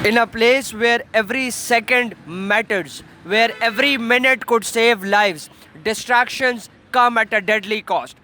In a place where every second matters, where every minute could save lives, distractions come at a deadly cost.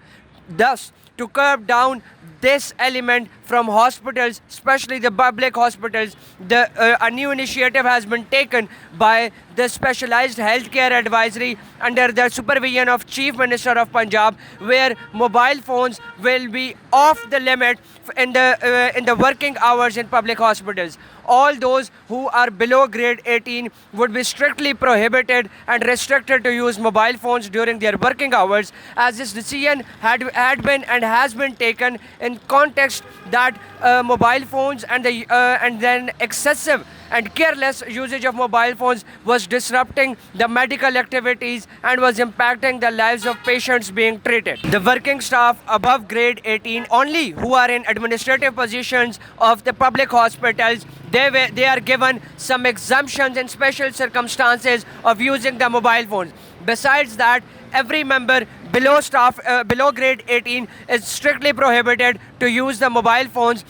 Thus, to curb down this element from hospitals, especially the public hospitals, a new initiative has been taken by the Specialized Healthcare Advisory under the supervision of Chief Minister of Punjab, where mobile phones will be off the limit in the working hours in public hospitals. All those who are below grade 18 would be strictly prohibited and restricted to use mobile phones during their working hours, as this decision had been and has been taken in context that mobile phones and then excessive and careless usage of mobile phones was disrupting the medical activities and was impacting the lives of patients being treated. The working staff above grade 18 only who are in administrative positions of the public hospitals, they are given some exemptions in special circumstances of using the mobile phones. Besides that, every member below grade 18 is strictly prohibited to use the mobile phones,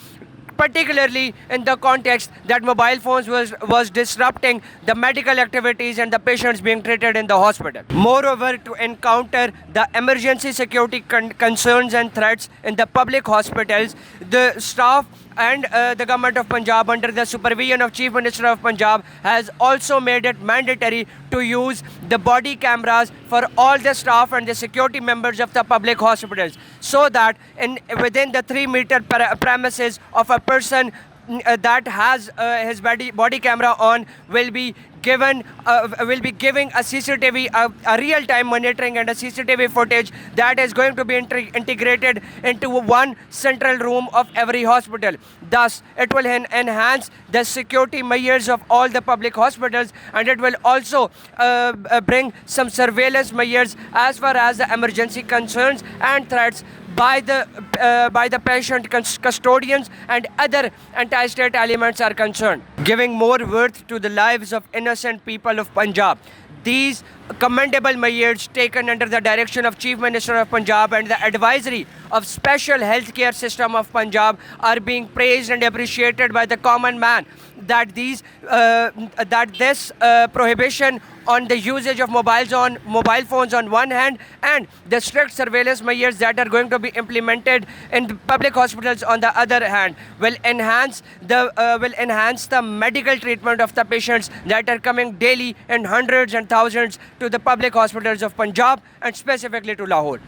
particularly in the context that mobile phones was disrupting the medical activities and the patients being treated in the hospital. Moreover, to encounter the emergency security concerns and threats in the public hospitals, the staff and the government of Punjab under the supervision of Chief Minister of Punjab has also made it mandatory to use the body cameras for all the staff and the security members of the public hospitals, so that within the 3-meter premises of a person that has his body camera on will be giving a CCTV, a real-time monitoring and a CCTV footage that is going to be integrated into one central room of every hospital. Thus, it will enhance the security measures of all the public hospitals, and it will also bring some surveillance measures as far as the emergency concerns and threats by the patient custodians and other anti-state elements are concerned, giving more worth to the lives of innocent people of Punjab. These commendable measures taken under the direction of Chief Minister of Punjab and the advisory of Special Healthcare System of Punjab are being praised and appreciated by the common man. That this prohibition on the usage of mobile phones on one hand, and the strict surveillance measures that are going to be implemented in the public hospitals on the other hand will enhance the medical treatment of the patients that are coming daily in hundreds and thousands to the public hospitals of Punjab and specifically to Lahore.